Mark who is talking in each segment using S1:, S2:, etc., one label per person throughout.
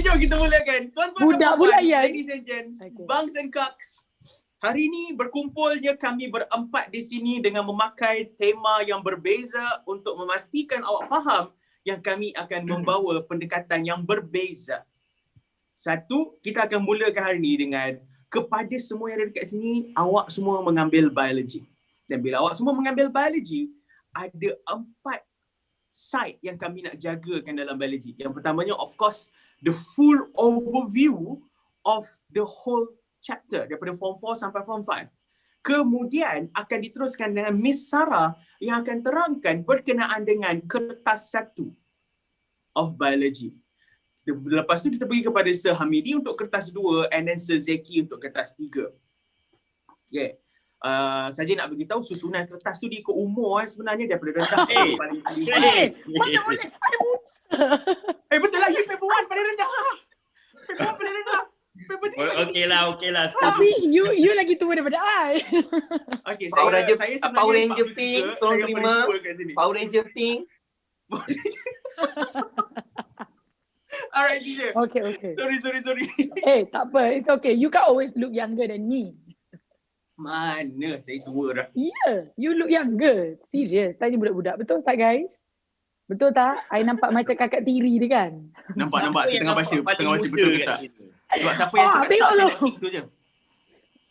S1: jom kita mulakan. Tuan-tuan dan
S2: Budak
S1: puan,
S2: layan.
S1: ladies and gents, bungs and cucks. Hari ini berkumpulnya kami berempat di sini dengan memakai tema yang berbeza untuk memastikan awak faham yang kami akan membawa pendekatan yang berbeza. Satu, kita akan mulakan hari ini dengan kepada semua yang ada dekat sini, awak semua mengambil biologi. Dan bila awak semua mengambil biologi, ada 4 side yang kami nak jagakan dalam biologi. Yang pertamanya, of course, the full overview of the whole chapter daripada Form 4 sampai Form 5. Kemudian akan diteruskan dengan Miss Sarah yang akan terangkan berkenaan dengan kertas 1 of biology. Lepas tu kita pergi kepada Sir Hamidi untuk kertas 2 and then Sir Zeki untuk kertas 3. Okay. Saja nak beritahu susunan kertas tu diikut umur sebenarnya daripada rendah ke paling tinggi.
S2: Mana boleh?
S1: Betul lah, you paper 1 paling rendah. Paper 1 paling rendah. Paper 3 paling tinggi.
S3: Okey lah.
S2: Tapi you lagi tua daripada I.
S1: Okay,
S4: Power
S1: saya
S4: Ranger,
S1: sebenarnya
S4: Power Ranger
S1: 43,
S4: pink,
S1: saya
S4: tolong
S1: yang
S4: terima.
S1: paling tua kat sini.
S4: Power Ranger pink.
S1: Alright, teacher.
S2: Okay.
S1: Sorry.
S2: Tak apa. It's okay. You can always look younger than me.
S1: Mana? Saya tua dah.
S2: Yeah, you look younger. Serious. Tanya budak-budak. Betul tak guys? Betul tak? I nampak macam kakak tiri dia kan?
S1: Nampak. Saya tengah baca betul ke tak? Sebab siapa yang cakap
S2: tengok
S1: tak, saya
S2: tu.
S1: nak kick tu je.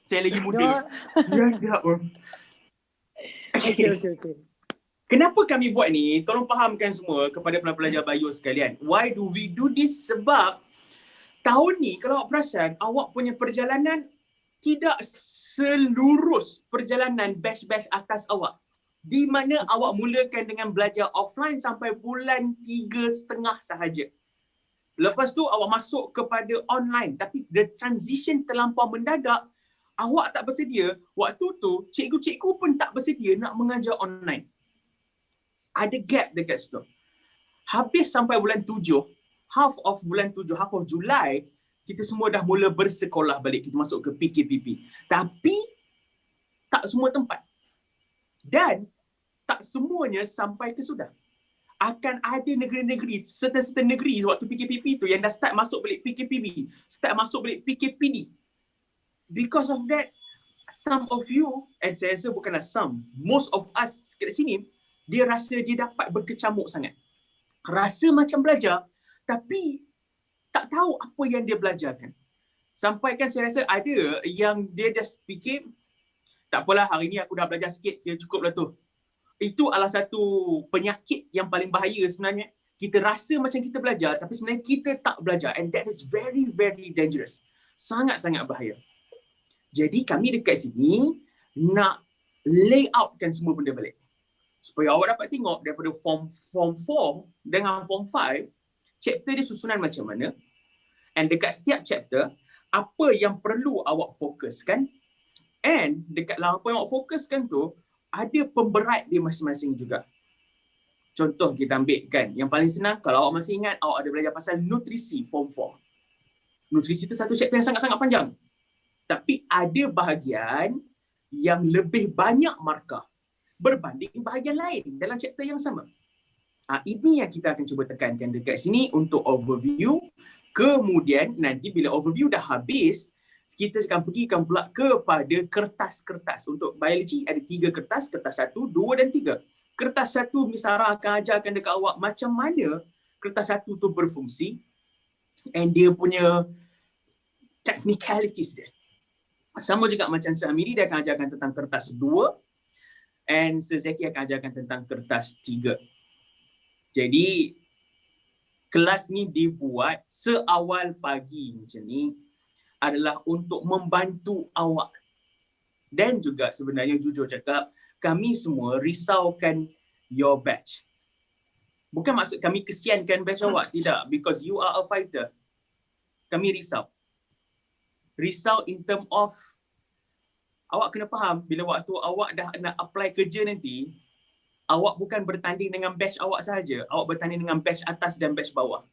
S1: Saya lagi muda. Ya, bro.
S2: Okay.
S1: Kenapa kami buat ni? Tolong fahamkan semua kepada pelajar bio sekalian. Why do we do this? Sebab tahun ni kalau awak perasan, awak punya perjalanan tidak selurus perjalanan batch-batch atas awak. Di mana awak mulakan dengan belajar offline sampai bulan 3.5 sahaja. Lepas tu awak masuk kepada online. Tapi the transition terlampau mendadak. Awak tak bersedia. Waktu tu cikgu-cikgu pun tak bersedia nak mengajar online. Ada gap dekat situ. Habis sampai bulan 7, half of Julai, kita semua dah mula bersekolah balik. Kita masuk ke PKPP. Tapi, tak semua tempat. Dan, tak semuanya sampai ke sudah. Akan ada negeri-negeri, certain negeri waktu PKPP tu yang dah start masuk balik PKPB. Start masuk balik PKPD. Because of that, some of you, and saya rasa bukanlah some, most of us kat sini, dia rasa dia dapat berkecamuk sangat. Rasa macam belajar, tapi tak tahu apa yang dia belajarkan. Sampai kan saya rasa ada yang dia just fikir, tak apalah hari ni aku dah belajar sikit, dia cukup lah tu. Itu adalah satu penyakit yang paling bahaya sebenarnya. Kita rasa macam kita belajar, tapi sebenarnya kita tak belajar. And that is very, very dangerous. Sangat-sangat bahaya. Jadi kami dekat sini nak layoutkan semua benda balik. Supaya awak dapat tengok daripada Form 4 dengan Form 5, chapter dia susunan macam mana. And dekat setiap chapter, apa yang perlu awak fokuskan. And dekat dalam apa yang awak fokuskan tu, ada pemberat dia masing-masing juga. Contoh kita ambil kan, yang paling senang, kalau awak masih ingat, awak ada belajar pasal nutrisi Form 4. Nutrisi tu satu chapter yang sangat-sangat panjang. Tapi ada bahagian yang lebih banyak markah berbanding bahagian lain dalam chapter yang sama. Ini yang kita akan cuba tekankan dekat sini untuk overview. Kemudian nanti bila overview dah habis, kita akan pergikan pula kepada kertas-kertas. Untuk biologi ada 3 kertas, kertas 1, 2 dan 3. Kertas 1 Miss Sarah akan ajarkan dekat awak macam mana kertas 1 tu berfungsi and dia punya technicalities dia. Sama juga macam Sir Hamidi, dia akan ajarkan tentang kertas 2 and Sir Zeki akan ajarkan tentang kertas 3. Jadi, kelas ni dibuat seawal pagi macam ni adalah untuk membantu awak. Dan juga sebenarnya jujur cakap, kami semua risaukan your batch. Bukan maksud kami kesiankan batch awak, tidak. Because you are a fighter. Kami risau. Risau in term of, awak kena faham, bila waktu awak dah nak apply kerja nanti, awak bukan bertanding dengan batch awak sahaja, awak bertanding dengan batch atas dan batch bawah.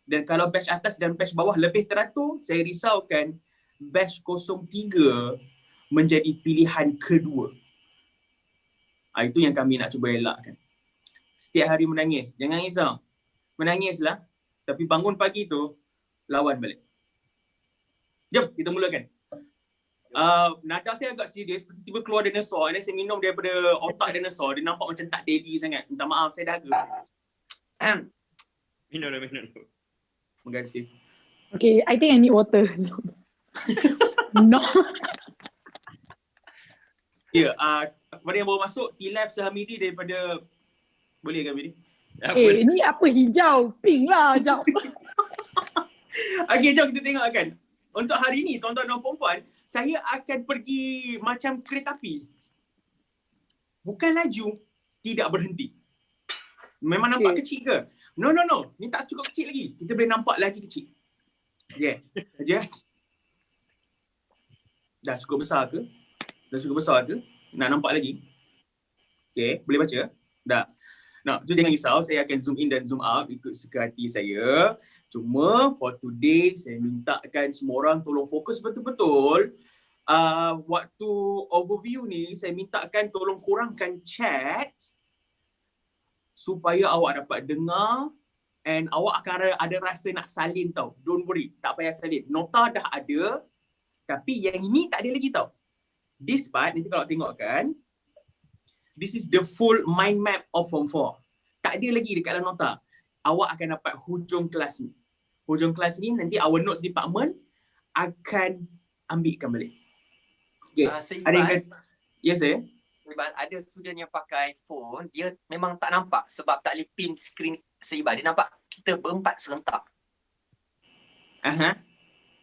S1: Dan kalau batch atas dan batch bawah lebih teratur, saya risaukan batch 03 menjadi pilihan kedua. Itu yang kami nak cuba elakkan. Setiap hari menangis, jangan risau. Menangislah. Tapi bangun pagi tu, lawan balik. Jom, kita mulakan. Nada saya agak serius, tiba-tiba keluar dinosaur, dan saya minum daripada otak dinosaur, dia nampak macam tak daily sangat. Minta maaf, saya dahaga.
S3: Minum.
S1: Terima kasih.
S2: Okay, I think I need water. No.
S1: Ya, kepada yang baru masuk, T-Live Sahamidi daripada, boleh ke Hamidi?
S2: Ni apa hijau? Pink lah, jap.
S1: Okay, jom kita tengok kan. Untuk hari ni, tuan-tuan dan puan-puan, saya akan pergi macam kereta api. Bukan laju, tidak berhenti. Memang nampak kecil ke? No. Ni tak cukup kecil lagi. Kita boleh nampak lagi kecil. Okay. Saja. Dah cukup besar ke? Nak nampak lagi? Okay, boleh baca? Dah. Tu jangan risau, saya akan zoom in dan zoom out ikut suka hati saya. Cuma for today, saya mintakan semua orang tolong fokus betul-betul. Waktu overview ni, saya mintakan tolong kurangkan chat supaya awak dapat dengar and awak akan ada rasa nak salin tau. Don't worry, tak payah salin. Nota dah ada, tapi yang ini tak ada lagi tau. This part, nanti kalau tengok kan, this is the full mind map of Form 4. Tak ada lagi dekat dalam nota. Awak akan dapat hujung kelas ni. Hujung kelas ni nanti our notes department akan ambilkan balik. Okay. Ada yang kata, yes saya.
S4: Ada student yang pakai phone, dia memang tak nampak sebab tak boleh pin screen Seiban. Dia nampak kita berempat serentak.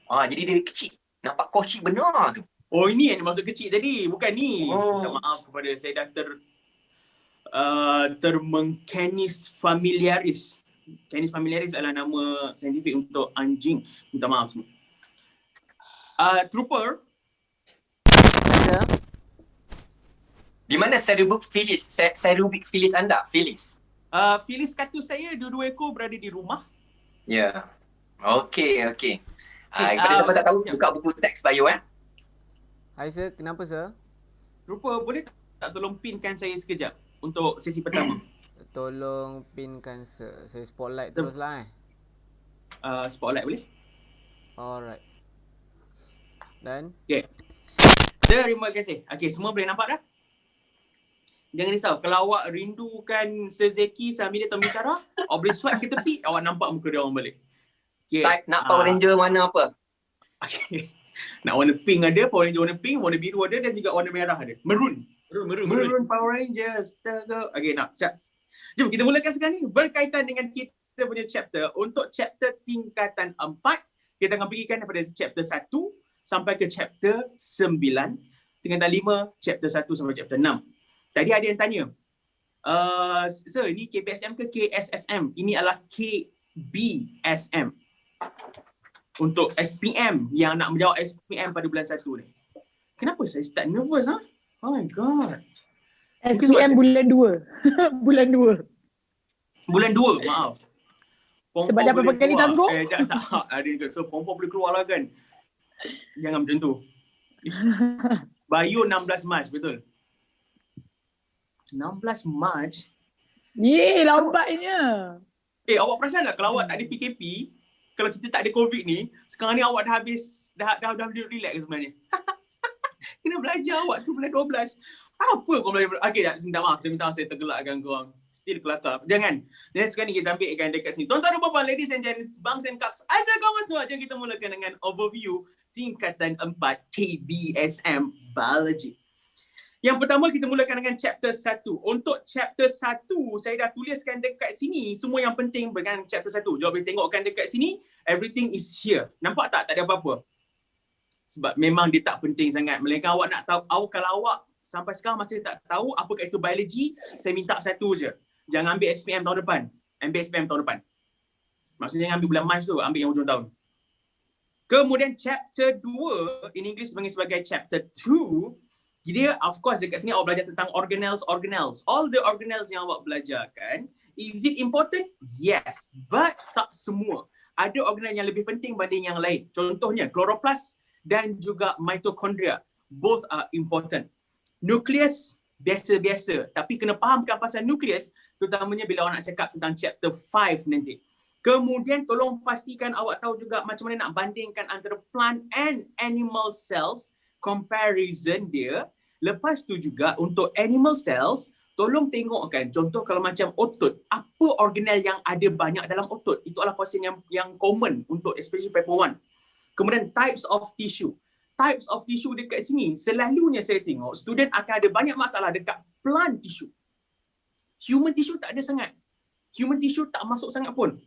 S4: Jadi dia kecil. Nampak koci benar tu.
S1: Oh, ini yang dimaksud kecil tadi, bukan ni. Minta maaf kepada saya dah termengcanis familiaris. Canis familiaris adalah nama saintifik untuk anjing. Minta maaf semua. Trooper.
S4: Di mana cerubic filis anda? Filis.
S1: Filis katus saya dua-dua ekor berada di rumah.
S4: Ya. Okey. Kepada siapa tak tahu, buka buku teks bio
S5: Hai sir, kenapa sir?
S1: Trooper, boleh tak tolong pinkan saya sekejap untuk sesi pertama?
S5: Tolong pinkan sir. Saya spotlight terus lah
S1: Spotlight boleh?
S5: Alright. Dan?
S1: Okay. Terima kasih. Okay, semua boleh nampak dah? Jangan risau. Kalau awak rindukan Sir Zeki, Samida atau Misara, awak boleh swipe ke tepi, awak nampak muka dia orang balik. Okay.
S4: Type nak Power Ranger mana apa?
S1: Okay. Nak warna pink ada, Power Ranger warna pink, warna biru ada dan juga warna merah ada. Maroon Power Rangers. Okay, siap. Jom kita mulakan sekarang ni. Berkaitan dengan kita punya chapter. Untuk chapter tingkatan 4, kita akan pergikan daripada chapter 1 sampai ke chapter 9. Tingkatan 5, chapter 1 sampai chapter 6. Tadi ada yang tanya, sir, ini KPSM ke KSSM? Ini adalah KBSM. Untuk SPM yang nak menjawab SPM pada bulan 1 ni. Kenapa saya start nervous Oh my god.
S2: SPM bulan 2. Bulan 2.
S1: Bulan 2, maaf.
S2: Sebab dah berapa kali tanggung?
S1: Tak. Ada yang kata, so Form 4 boleh keluar lah kan. Jangan macam tu. Bio 16 Mac, betul? 16 Mac?
S2: Lambatnya.
S1: Awak perasan tak kalau awak tak ada PKP, kalau kita tak ada COVID ni, sekarang ni awak dah habis, dah relax sebenarnya. Kena belajar awak tu bulan 12. Apa kau belajar? Okay, minta maaf saya tergelakkan korang. Still kelakar. Jangan. Dan sekarang ni kita ambilkan dekat sini. Tuan-tuan dan puan-puan, ladies and gents, bangs and cucks, ada kawan semua. Jom kita mulakan dengan overview tingkatan 4 KBSM Biology. Yang pertama kita mulakan dengan chapter 1. Untuk chapter 1, saya dah tuliskan dekat sini semua yang penting dengan chapter 1. Jom boleh tengokkan dekat sini. Everything is here. Nampak tak? Tak ada apa-apa. Sebab memang dia tak penting sangat. Melainkan awak nak tahu, kalau awak sampai sekarang masih tak tahu apa itu biology, saya minta satu je. Jangan ambil SPM tahun depan. Ambil SPM tahun depan. Maksudnya jangan ambil bulan Mac tu, ambil yang hujung tahun. Kemudian chapter 2, in English dipanggil sebagai chapter 2. Jadi of course dekat sini awak belajar tentang organelles. All the organelles yang awak belajarkan, is it important? Yes, but tak semua. Ada organel yang lebih penting banding yang lain. Contohnya chloroplast dan juga mitochondria. Both are important. Nukleus biasa-biasa, tapi kena fahamkan pasal nukleus, terutamanya bila awak nak cakap tentang chapter 5 nanti. Kemudian tolong pastikan awak tahu juga macam mana nak bandingkan antara plant and animal cells, comparison dia. Lepas tu juga untuk animal cells, tolong tengokkan contoh kalau macam otot, apa organel yang ada banyak dalam otot. Itu adalah question yang common untuk especially paper 1. Kemudian types of tissue. Types of tissue dekat sini, selalunya saya tengok student akan ada banyak masalah dekat plant tissue. Human tissue tak ada sangat. Human tissue tak masuk sangat pun.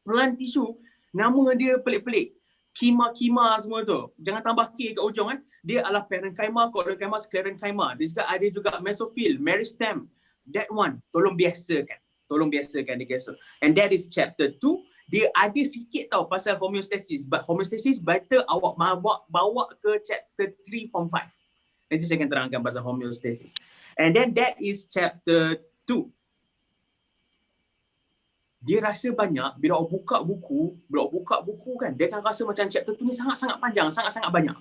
S1: Plant tissue, nama dia pelik-pelik. Kima-kima semua tu. Jangan tambah K kat ujung kan. Dia adalah parenchyma, chordochyma, sclerenchyma. Dia juga ada juga mesophyll, meristem. That one, tolong biasakan. Tolong biasakan dia kisah. And that is chapter 2. Dia ada sikit tau pasal homeostasis. But homeostasis better awak bawa ke chapter 3 form 5. Nanti saya akan terangkan pasal homeostasis. And then that is chapter 2. Dia rasa banyak, bila awak buka buku kan, dia akan rasa macam chapter 2 ni sangat-sangat panjang, sangat-sangat banyak.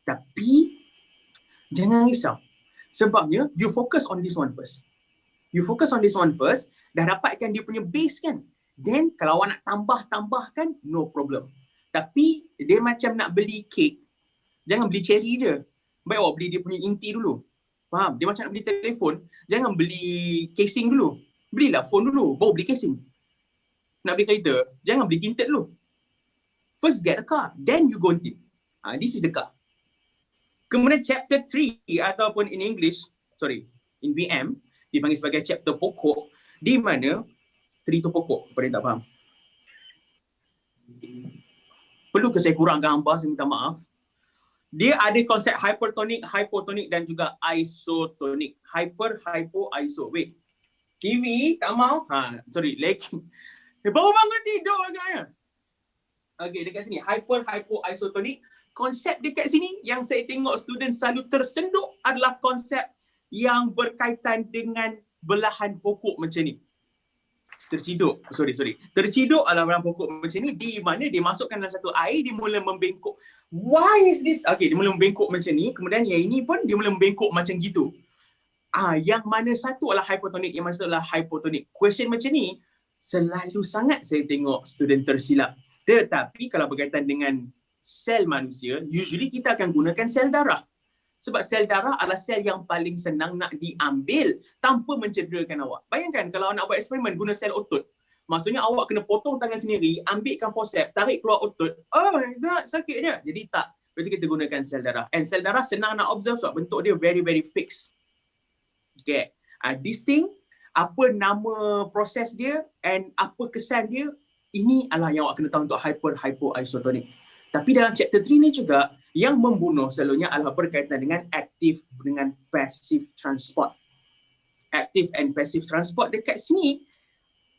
S1: Tapi, jangan risau. Sebabnya, you focus on this one first. You focus on this one first, dah dapatkan dia punya base kan. Then, kalau awak nak tambah-tambahkan, no problem. Tapi, dia macam nak beli kek, jangan beli cherry je. Baik awak beli dia punya inti dulu. Faham? Dia macam nak beli telefon, jangan beli casing dulu. Belilah phone dulu, baru beli casing. Nak beli kereta, jangan beli tinted dulu. First get a car, then you go and tint. This is the car. Kemudian chapter 3 ataupun in English, in BM, dipanggil sebagai chapter pokok, di mana 3 tu pokok, pada yang tak faham. Perlu ke saya kurangkan gambar, saya minta maaf. Dia ada konsep hypertonic, hypotonik dan juga isotonik. Hyper, hypo, iso. Wait. TV tak mau. Lagi. Baru bangun tidur agaknya. Okay, dekat sini. Hyper, hypo, isotonik. Konsep dekat sini yang saya tengok student selalu tersenduk adalah konsep yang berkaitan dengan belahan pokok macam ni. Terciduk. Terciduk adalah belahan pokok macam ni di mana dia masukkan dalam satu air, dia mula membengkok. Why is this? Okay, dia mula membengkok macam ni. Kemudian yang ini pun dia mula membengkok macam gitu. Yang mana satu adalah hypotonik, yang mana satu adalah hypotonik. Question macam ni, selalu sangat saya tengok student tersilap. Tetapi kalau berkaitan dengan sel manusia, usually kita akan gunakan sel darah. Sebab sel darah adalah sel yang paling senang nak diambil tanpa mencederakan awak. Bayangkan kalau nak buat eksperimen guna sel otot. Maksudnya awak kena potong tangan sendiri, ambilkan forceps, tarik keluar otot. Oh my god, sakit dia. Jadi tak. Berarti kita gunakan sel darah. And sel darah senang nak observe sebab bentuk dia very very fixed. Okay. This thing, apa nama proses dia and apa kesan dia, ini adalah yang awak kena tahu untuk hyper, hypo, isotonik. Tapi dalam chapter 3 ni juga, yang membunuh selalunya adalah berkaitan dengan active dengan passive transport. Active and passive transport dekat sini,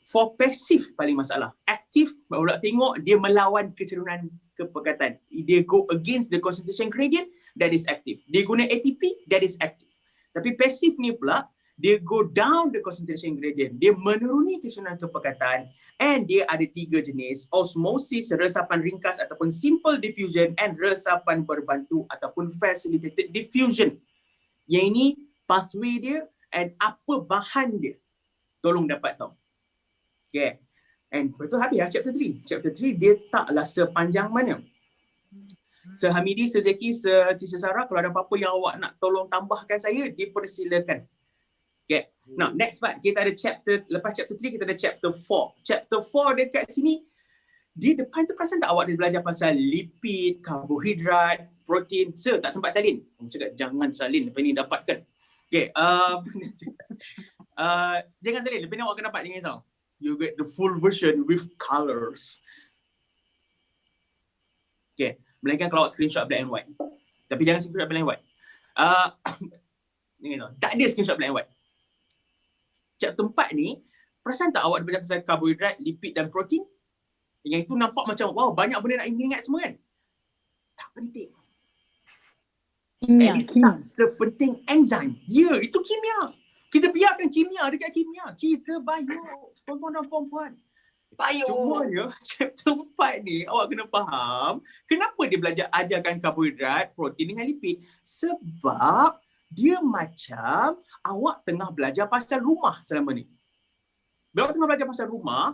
S1: for passive paling masalah. Active, baru nak tengok dia melawan kecenderungan kepekatan. Dia go against the concentration gradient, that is active. Dia guna ATP, that is active. Tapi pasif ni pula, dia go down the concentration gradient. Dia menuruni kecenderungan kepekatan and dia ada 3 jenis. Osmosis, resapan ringkas ataupun simple diffusion and resapan berbantu ataupun facilitated diffusion. Yang ini pathway dia and apa bahan dia. Tolong dapat tahu. Okay. And betul habis lah chapter 3. Chapter 3 dia taklah sepanjang mana. Sehamidi, Sejaki, Teacher Sarah, kalau ada apa-apa yang awak nak tolong tambahkan saya, dipersilakan. Okay. Now, next part, kita ada chapter, lepas chapter 3, kita ada chapter 4. Chapter 4 dekat sini, di depan tu perasan tak awak dia belajar pasal lipid, karbohidrat, protein. Tak sempat salin. Cakap, jangan salin, lepas ni dapatkan. Okay. Jangan salin, lepas ni awak akan dapat, jangan risau. You get the full version with colors. Okay. Melainkan kalau awak screenshot black and white. Tapi jangan screenshot black and white. Tak ada screenshot black and white. Chapter 4 ni, perasan tak awak belajar pasal karbohidrat, lipid dan protein? Yang itu nampak macam, wow, banyak benda nak ingat semua kan? Tak penting.
S2: Kimia.
S1: Tak sepenting enzim. Ya, itu kimia. Kita biarkan kimia dekat kimia. Kita bio. Tuan-tuan dan puan-puan. Cumanya chapter 4 ni awak kena faham kenapa dia belajar ajarkan karbohidrat, protein dengan lipid. Sebab dia macam awak tengah belajar pasal rumah selama ni. Bila awak tengah belajar pasal rumah,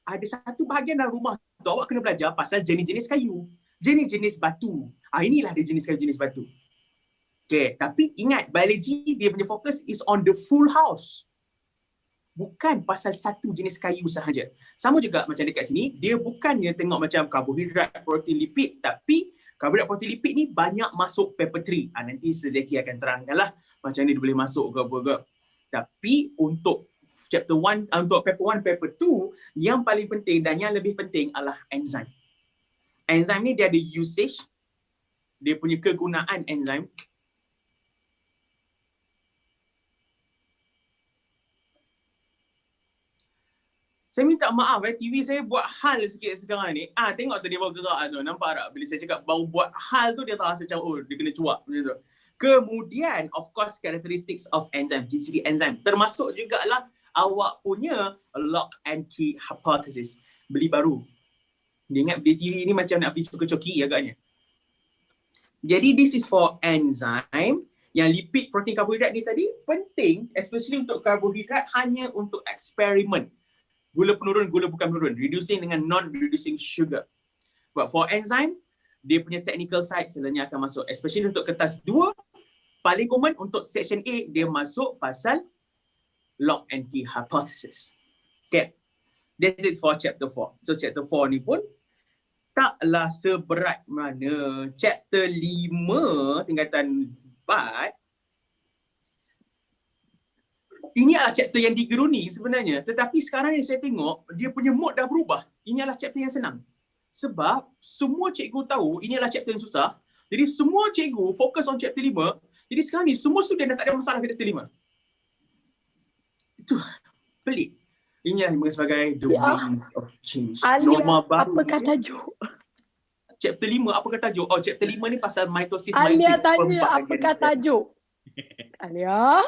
S1: ada satu bahagian dalam rumah tu awak kena belajar pasal jenis-jenis kayu, jenis-jenis batu. Inilah dia jenis kayu, jenis batu. Okay, tapi ingat biology dia punya fokus is on the full house. Bukan pasal satu jenis kayu sahaja. Sama juga macam dekat sini, dia bukannya tengok macam karbohidrat, protein, lipid, tapi karbohidrat, protein, lipid ni banyak masuk paper 3. Nanti Zeki akan terangkanlah macam ni dia boleh masuk ke apa ke. Tapi untuk chapter 1, untuk paper 1, paper 2, yang paling penting dan yang lebih penting adalah enzim. Enzim ni dia ada usage, dia punya kegunaan enzim. Saya minta maaf TV saya buat hal sikit sekarang ni. Tengok tu dia baru gerak tu. Nampak tak? Bila saya cakap baru buat hal tu dia tak rasa macam dia kena cuak macam tu. Kemudian of course characteristics of enzyme, GCD enzyme. Termasuk jugalah awak punya lock and key hypothesis. Beli baru. Dia ingat beli TV ni macam nak beli coki-coki agaknya. Jadi this is for enzyme. Yang lipid, protein, karbohidrat ni tadi penting, especially untuk karbohidrat hanya untuk eksperimen. Gula penurun, gula bukan penurun. Reducing dengan non-reducing sugar. But for enzyme, dia punya technical side selalunya akan masuk. Especially untuk kertas 2, paling common untuk section A, dia masuk pasal lock and key hypothesis. Okay. That's it for chapter 4. So chapter 4 ni pun taklah seberat mana. Chapter 5, tingkatan 4, ini adalah chapter yang digeruni sebenarnya. Tetapi sekarang yang saya tengok, dia punya mood dah berubah. Ini adalah chapter yang senang. Sebab semua cikgu tahu ini adalah chapter yang susah. Jadi semua cikgu fokus on chapter 5. Jadi sekarang ni semua student dah tak ada masalah ke chapter 5. Itu pelik. Ini yang sebagai the winds of change. Norma baru.
S2: Apa kata tajuk?
S1: Chapter 5 apa kata tajuk? Oh, chapter 5 ni pasal mitosis,
S2: Alia
S1: meiosis.
S2: tanya apa kata tajuk? Alia.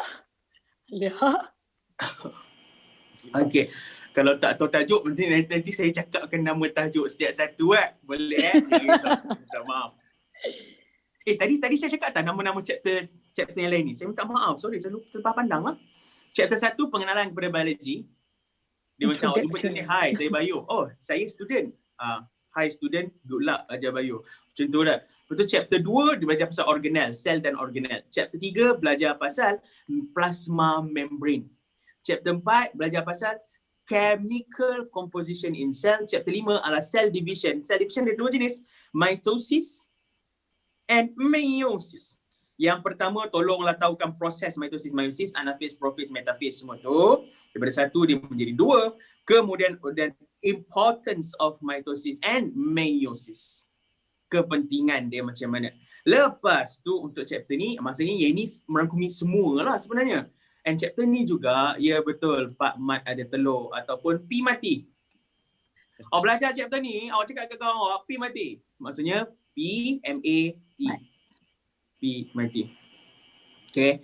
S1: Okay. Kalau tak tahu tajuk, nanti saya cakapkan nama tajuk setiap satu boleh minta maaf. Tadi saya cakap tak nama-nama chapter yang lain ni. Saya minta maaf. Sorry, saya lupa pandang lah. Chapter 1 pengenalan kepada biologi. Dia macam jumpa ni, hi, saya Bayu. Oh, saya student. Hi student, good luck ajar Bayu. Macam tu lah. Lepas tu chapter 2 dia belajar pasal organel, sel dan organel. Chapter 3 belajar pasal plasma membrane. Chapter 4 belajar pasal chemical composition in cell. Chapter 5 adalah cell division. Cell division ada 2 jenis, mitosis and meiosis. Yang pertama, tolonglah tahukan proses mitosis, meiosis, anaphase, prophase, metaphase semua tu. Daripada 1 dia menjadi 2. Kemudian dan importance of mitosis and meiosis. Kepentingan dia macam mana. Lepas tu untuk chapter ni, maksudnya yang ini merangkumi semua lah sebenarnya. And chapter ni juga, ya betul, Pak Mat ada telur ataupun P mati. Awak belajar chapter ni, awak cakap ke kawan awak, P mati. Maksudnya P, M-A-T. P mati. Okay.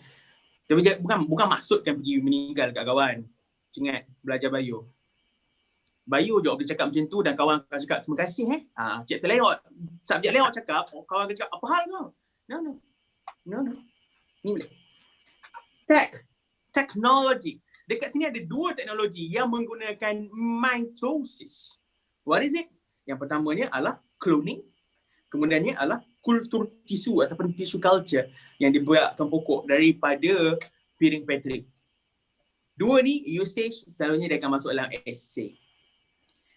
S1: Tapi bukan maksudkan pergi meninggal kat kawan. Ingat, belajar Bayu. Bayu je awak boleh cakap macam tu dan kawan akan cakap terima kasih chapter lain awak, subjek lain awak cakap, kawan akan cakap apa hal kau? No. Ni boleh. Technology. Dekat sini ada 2 teknologi yang menggunakan mitosis. What is it? Yang pertamanya adalah cloning. Kemudiannya adalah kultur tisu ataupun tissue culture yang dibuatkan pokok daripada piring Patrick. 2 ni usage selalunya dia akan masuk dalam essay.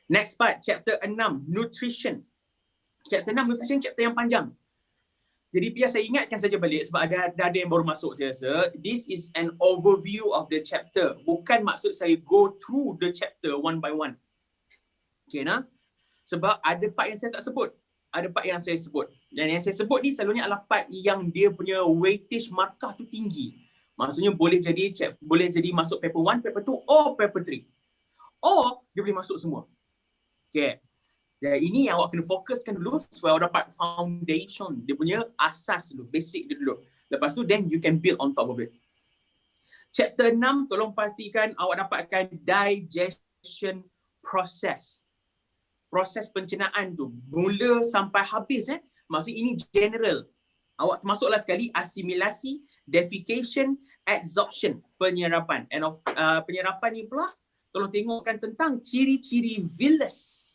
S1: Next part, chapter 6, nutrition. Chapter 6, nutrition, chapter yang panjang. Jadi biar saya ingatkan saja balik sebab ada yang baru masuk saya rasa. This is an overview of the chapter. Bukan maksud saya go through the chapter one by one. Okay, nah? Sebab ada part yang saya tak sebut. Ada part yang saya sebut. Dan yang saya sebut ni selalunya adalah part yang dia punya weightage markah tu tinggi. Maksudnya boleh jadi masuk paper 1, paper 2 or paper 3. Or dia boleh masuk semua. Okay. Dan ini yang awak kena fokuskan dulu supaya awak dapat foundation. Dia punya asas dulu, basic dia dulu. Lepas tu then you can build on top of it. Chapter 6, tolong pastikan awak dapatkan digestion process. Proses pencernaan tu, mula sampai habis. Maksud ini general. Awak masuklah sekali asimilasi, defecation, absorption, penyerapan. And penyerapan ni pula tolong tengokkan tentang ciri-ciri villus.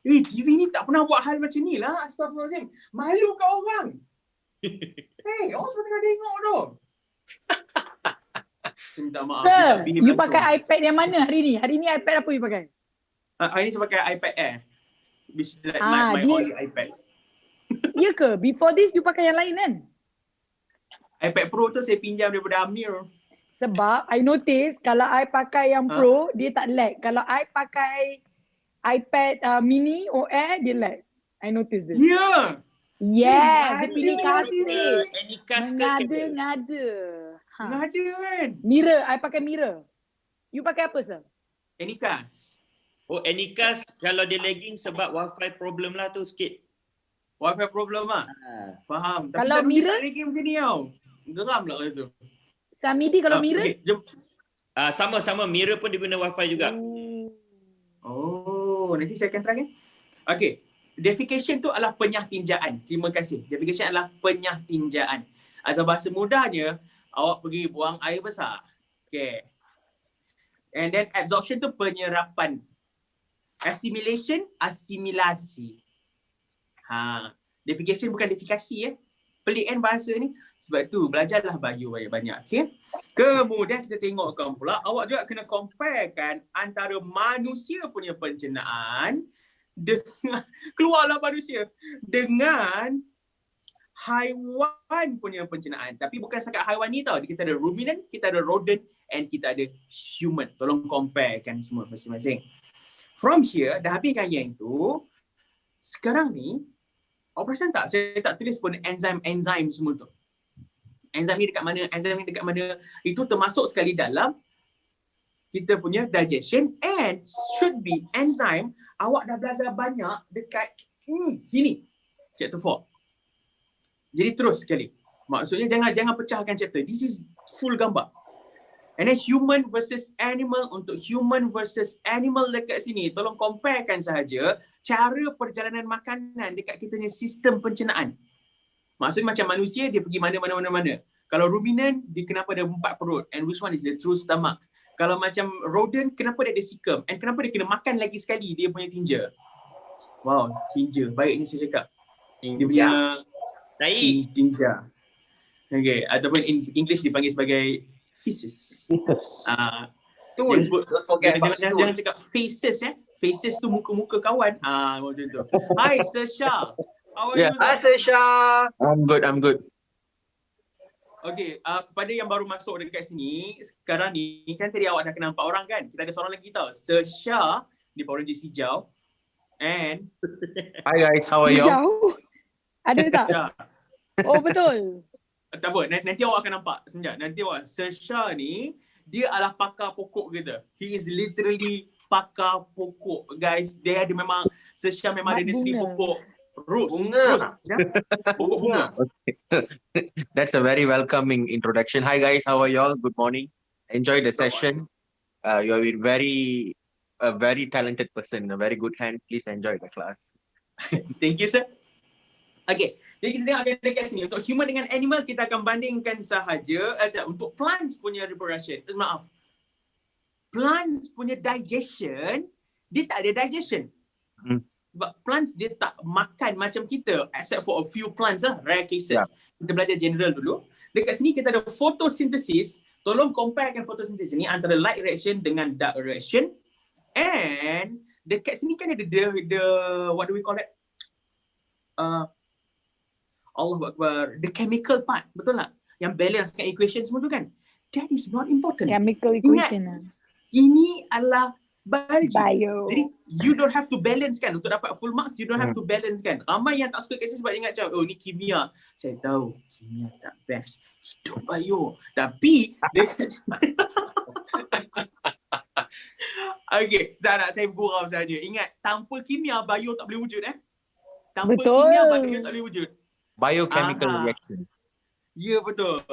S1: TV ni tak pernah buat hal macam ni lah. Astagfirullahaladzim. Malu kat orang. Orang semua tengah tengok tu. Saya minta maaf.
S2: Sir,
S1: tak behave
S2: you
S1: langsung.
S2: pakai iPad yang mana hari ni? Hari ni iPad apa you pakai?
S1: Hari ni saya pakai iPad Air. Which is like
S2: Ah,
S1: my
S2: dia-
S1: only iPad.
S2: Ya ke? Before this you pakai yang lain kan?
S1: iPad Pro tu saya pinjam daripada Amir.
S2: Sebab I notice kalau I pakai yang Pro, dia tak lag. Kalau I pakai iPad mini or Air, dia lag. I notice this.
S1: Ya!
S2: Yes, dia pilih
S1: ada.
S2: kasih.
S3: Anycast ke
S2: Mengada-ngada.
S1: Nggak ada kan?
S2: Mirror, I pakai mirror. You pakai apa, sir?
S1: Anycast.
S3: Oh, Anycast kalau dia lagging sebab wifi problem lah tu sikit.
S1: Wi-Fi problem lah. Faham. Tapi
S2: Kalau
S1: selalu dia
S2: mirror?
S1: tak ada game macam ni tau. Geram lah kat tu.
S2: Samidi kalau mirror?
S1: Okay, jom.
S3: Sama-sama mirror pun dia guna wifi juga.
S1: Oh, nanti saya akan terangkan. Okay. Defecation tu adalah penyah tinjaan. Terima kasih. Defecation adalah penyah tinjaan. Atau bahasa mudahnya, awak pergi buang air besar. Okay. And then absorption tu penyerapan. Assimilation, asimilasi. Defecation bukan defekasi Pelik kan bahasa ni? Sebab tu belajarlah Bayu banyak-banyak. Okay. Kemudian kita tengokkan pula, awak juga kena comparekan antara manusia punya pencernaan dengan, keluarlah manusia, dengan haiwan punya pencernaan. Tapi bukan setakat haiwan ni tau. Kita ada ruminant, kita ada rodent and kita ada human. Tolong comparekan semua masing-masing. From here, dah habiskan yang tu. Sekarang ni, awak perasan tak? Saya tak tulis pun enzim semua tu. Enzim ni dekat mana, enzim ni dekat mana. Itu termasuk sekali dalam kita punya digestion and should be enzyme. Awak dah belajar banyak dekat sini. Chapter 4. Jadi terus sekali. Maksudnya jangan pecahkan chapter. This is full gambar. And then human versus animal, untuk human versus animal dekat sini, tolong comparekan sahaja cara perjalanan makanan dekat kita punya sistem pencernaan. Maksudnya macam manusia, dia pergi mana. Kalau ruminant, dia kenapa ada 4 perut? And which one is the true stomach? Kalau macam rodent, kenapa dia ada cecum? And kenapa dia kena makan lagi sekali dia punya tinja? Wow, tinja. Baiknya saya cakap. Dia punya
S3: Baik.
S1: tinja. Okay, ataupun in English dipanggil sebagai feces.
S4: Stool.
S1: Jangan sebut,
S4: Don't forget about stool.
S1: jangan cakap faces Faces tu muka-muka kawan. Macam tu. Hi Sir Shah. How are you?
S4: Hi
S1: Sir?
S4: Sesha.
S6: I'm good.
S1: Okay, kepada yang baru masuk dekat sini, sekarang ni kan tadi awak dah kenal 4 orang kan? Kita ada seorang lagi tau. Sir Shah, dia Power Rangers hijau. And
S6: Hi guys, how are you?
S2: Jauh. Ada tak?
S1: Shah.
S2: Oh, betul.
S1: Tak apa, nanti awak akan nampak sekejap. Nanti awak, Sir Shah ni, dia adalah pakar pokok kita. He is literally pakar pokok, guys. Dia ada memang, Sir Shah memang ada nursery
S2: Bunga.
S1: pokok. Rose.
S4: Bunga.
S1: Rose. Ya? Pokok bunga.
S6: That's a very welcoming introduction. Hi guys, how are y'all? Good morning. Enjoy the session. You are a very talented person, a very good hand. Please enjoy the class.
S1: Thank you, sir. Okay, jadi kita tengok dekat sini. Untuk human dengan animal, kita akan bandingkan sahaja. Untuk plants punya reproduction, maaf. Plants punya digestion, dia tak ada digestion. Sebab plants dia tak makan macam kita, except for a few plants lah, rare cases.
S6: Yeah.
S1: Kita belajar general dulu. Dekat sini kita ada photosynthesis. Tolong comparekan photosynthesis ni antara light reaction dengan dark reaction. And dekat sini kan ada the what do we call it? Allahu Akbar. The chemical part, betul tak? Yang balancekan equation semua tu kan? That is not important.
S2: Chemical equation lah.
S1: Ini adalah biology.
S2: Bio.
S1: Jadi you don't have to balance kan untuk dapat full marks, you don't have to balance kan. Ramai yang tak suka kat sini sebab ingat macam oh ni kimia. Saya tahu kimia tak best. Hidup bio. Tapi okay, tak nak saya gurau saja. Ingat tanpa kimia bio tak boleh wujud Tanpa
S2: Betul.
S1: kimia bio tak boleh wujud.
S6: Biochemical
S1: Aha.
S6: reaction.
S1: Ya betul.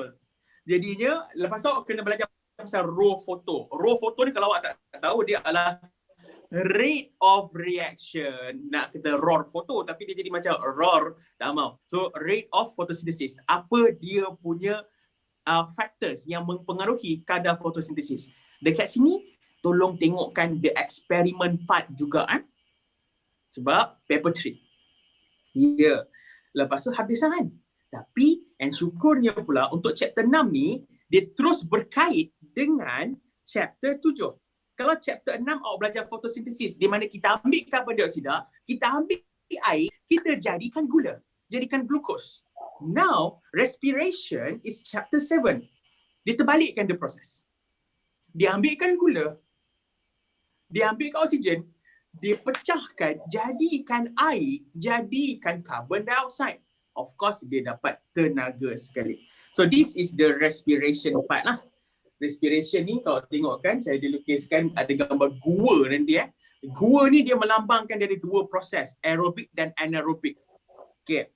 S1: Jadinya lepas tu kena belajar pasal raw photo. Raw photo ni kalau awak tak tahu dia adalah rate of reaction. Nak kita raw photo tapi dia jadi macam raw, tak mau. So rate of photosynthesis. Apa dia punya factors yang mempengaruhi kadar fotosintesis. Dekat sini, tolong tengokkan the experiment part juga. Sebab paper 3. Ya. Lepas tu habis kan? Tapi, and syukurnya pula untuk chapter 6 ni, dia terus berkait dengan chapter 7. Kalau chapter 6 awak belajar fotosintesis, di mana kita ambil karbon dioksida, kita ambil air, kita jadikan gula, jadikan glukos. Now, respiration is chapter 7. Dia terbalikkan the process. Dia ambilkan gula, dia ambilkan oksigen, dia pecahkan, jadikan air, jadikan carbon dioxide. Of course, dia dapat tenaga sekali. So, this is the respiration part lah. Respiration ni kalau tengok kan, saya dilukiskan ada gambar gua nanti Gua ni dia melambangkan dari dua proses, aerobik dan anaerobik. Okay.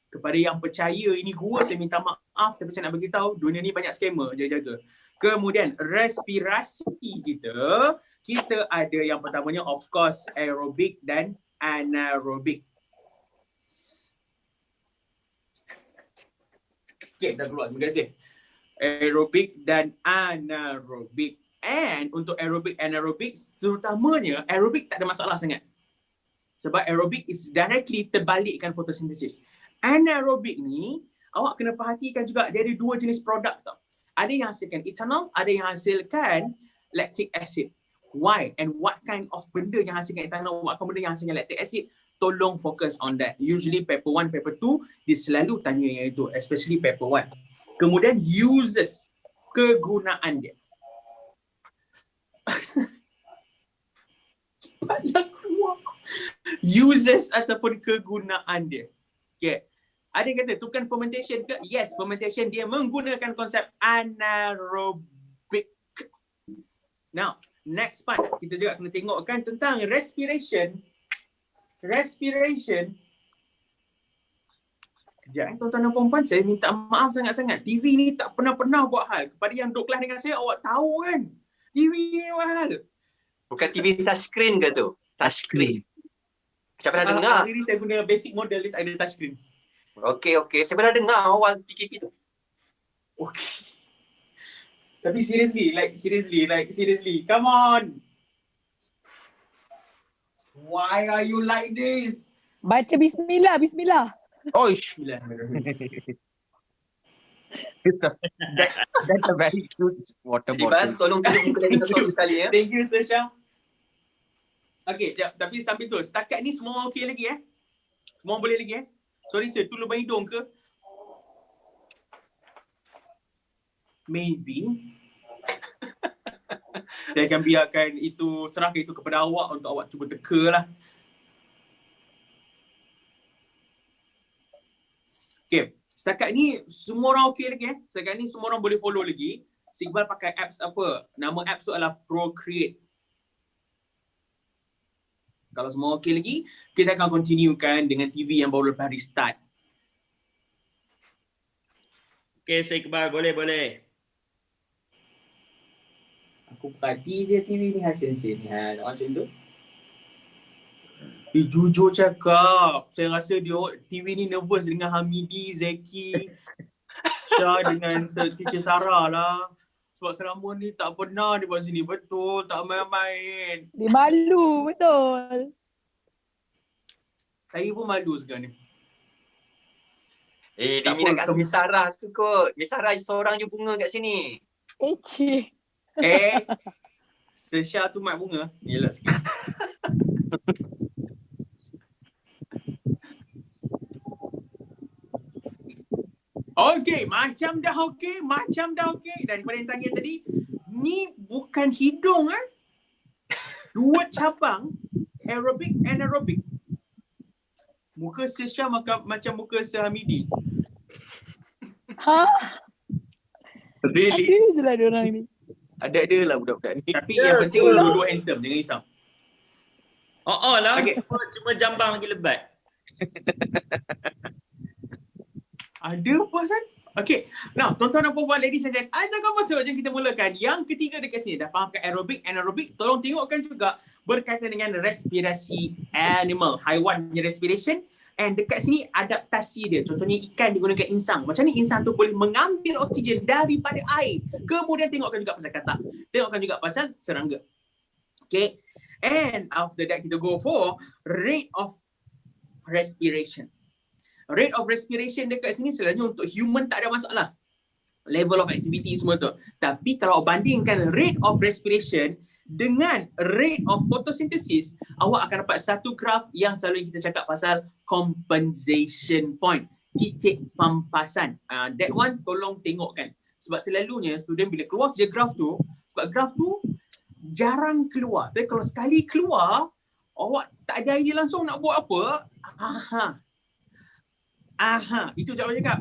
S1: Kepada yang percaya ini gua, saya minta maaf tapi saya nak beritahu dunia ni banyak scammer, jaga-jaga. Kemudian respirasi kita ada yang pertamanya of course aerobik dan anaerobik. Okay, dah keluar. Terima kasih. Aerobik dan anaerobik. And untuk aerobik, anaerobik, terutamanya aerobik tak ada masalah sangat. Sebab aerobik is directly terbalikkan fotosintesis. Anaerobik ni, awak kena perhatikan juga dari dua jenis produk tau. Ada yang hasilkan ethanol, ada yang hasilkan lactic acid. Why? And what kind of benda yang hasilkan ethanol, what kind of benda yang hasilkan lactic acid? Tolong fokus on that. Usually paper 1, paper 2, dia selalu tanya yang itu, especially paper 1. Kemudian uses, kegunaan dia. Cepatlah keluar. Uses ataupun kegunaan dia. Okay. Ada yang kata, itu bukan fermentation ke? Yes, fermentation dia menggunakan konsep anaerobik. Now, next part, kita juga kena tengokkan tentang respiration. Respiration. Kejap tuan-tuan dan puan-puan, saya minta maaf sangat-sangat. TV ni tak pernah buat hal. Kepada yang duduk kelas dengan saya, awak tahu kan? TV ni buat hal.
S4: Bukan TV touchscreen ke tu? Touchscreen. Macam pernah dengar.
S1: Hari ni saya guna basic model, dia tak ada touchscreen.
S4: Okey. Saya pernah dengar awal PKP tu.
S1: Okay. Tapi seriously, come on. Why are you like this?
S2: Baca bismillah.
S6: Oish. That's a very cute water
S4: Ibas,
S6: bottle.
S4: tolong tunjuk muka kita satu sekali ya.
S1: Thank you, Sasha. Okay, tapi sampai tu, setakat ni semua orang okey lagi Semua orang boleh lagi Sorry sir, tu lubang hidung ke? Maybe. Saya akan biarkan itu, serahkan itu kepada awak untuk awak cuba teka lah. Okay, setakat ni semua orang okey lagi Setakat ni semua orang boleh follow lagi. Si Iqbal pakai apps apa? Nama apps tu adalah Procreate. Kalau semua okey lagi, kita akan continuekan dengan TV yang baru lepas restart.
S3: Okay, Syed Iqbal, boleh.
S1: Aku perhati dia TV ni hasil ni. Macam tu. Jujur cakap, saya rasa dia TV ni nervous dengan Hamidi, Zeki, Syah dengan teacher Sarah lah. Sebab selama ni tak pernah dia buat sini. Betul, tak main-main.
S2: Dia malu, betul.
S1: Saya pun malu sekarang ni.
S4: Dia
S1: Tak
S4: minat
S1: apa,
S4: kat Miss Sarah tu kot. Miss Sarah seorang je bunga kat sini.
S2: Cik.
S1: Sesha tu mat bunga. Yelah sikit. Okey, macam dah okey. Daripada yang tanya tadi, ni bukan hidung Dua cabang aerobik, anaerobik. Muka Sesha macam muka Hamidi.
S2: Ha?
S6: Really?
S2: Ada je lah diorang ni.
S6: Ada lah budak-budak ni.
S1: Tapi yang penting dua-dua handsome, jangan risau.
S3: Oh lah,
S1: Okay.
S3: cuma jambang lagi lebat.
S1: Ada apa Hasan? Okay. Now, tuan-tuan dan puan-puan, ladies and gentlemen, ada apa sebab jom kita mulakan. Yang ketiga dekat sini, dah fahamkan aerobik, anaerobik. Tolong tengokkan juga berkaitan dengan respirasi animal. Haiwan punya respiration And dekat sini adaptasi dia. Contohnya ikan digunakan insang. Macam ni insang tu boleh mengambil oksigen daripada air. Kemudian tengokkan juga pasal katak. Tengokkan juga pasal serangga. Okay. And after that kita go for rate of respiration. Rate of respiration dekat sini selalunya untuk human tak ada masalah. Level of activity semua tu. Tapi kalau bandingkan rate of respiration dengan rate of photosynthesis, awak akan dapat satu graf yang selalu kita cakap pasal compensation point, titik pampasan. That one tolong tengokkan. Sebab selalunya student bila keluar saja graf tu, sebab graf tu jarang keluar. Tapi kalau sekali keluar, awak tak ada idea langsung nak buat apa. Itu jawab cakap.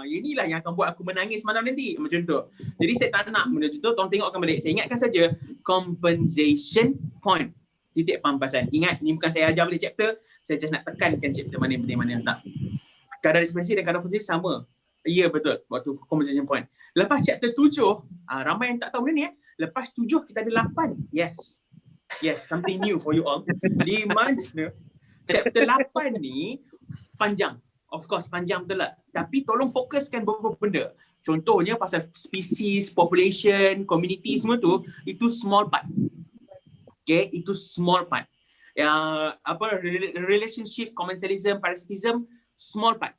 S1: Inilah yang akan buat aku menangis malam nanti. Macam tu. Jadi saya tak nak benda tu. Tolong tengokkan balik. Saya ingatkan saja compensation point. Titik pampasan. Ingat, ni bukan saya ajar balik chapter. Saya just nak tekankan chapter mana tak. Kadar respirasi dan kadar fotosintesis sama. Ya, betul. Waktu compensation point. Lepas chapter 7, ramai yang tak tahu benda ni. Lepas 7 kita ada 8. Yes. Yes, something new for you all. Di mana chapter 8 ni panjang. Of course, panjang betul lah. Tapi tolong fokuskan beberapa benda. Contohnya pasal species, population, community semua tu, itu small part. Okay, itu small part. Relationship, commensalism, parasitism, small part.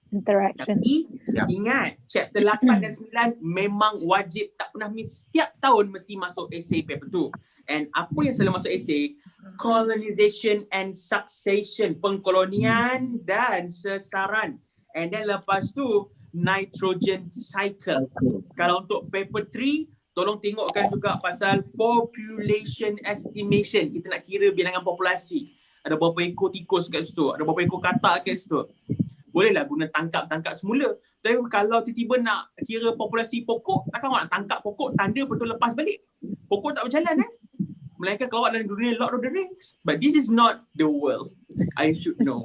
S2: Interaction.
S1: Tapi ingat, chapter 8 dan 9 memang wajib, tak pernah miss. Setiap tahun mesti masuk essay paper tu. And apa yang selalu masuk essay? Colonization and succession, pengkolonian dan sesaran. And then lepas tu nitrogen cycle. Kalau untuk paper 3, tolong tengokkan juga pasal population estimation. Kita nak kira bilangan populasi. Ada berapa ekor tikus kat situ, ada berapa ekor katak kat situ. Bolehlah guna tangkap semula. Tapi kalau tiba-tiba nak kira populasi pokok, takkan awak nak tangkap pokok, tanda betul lepas balik. Pokok tak berjalan Melainkan kalau awak dalam dunia Lord of the Rings. But this is not the world. I should know.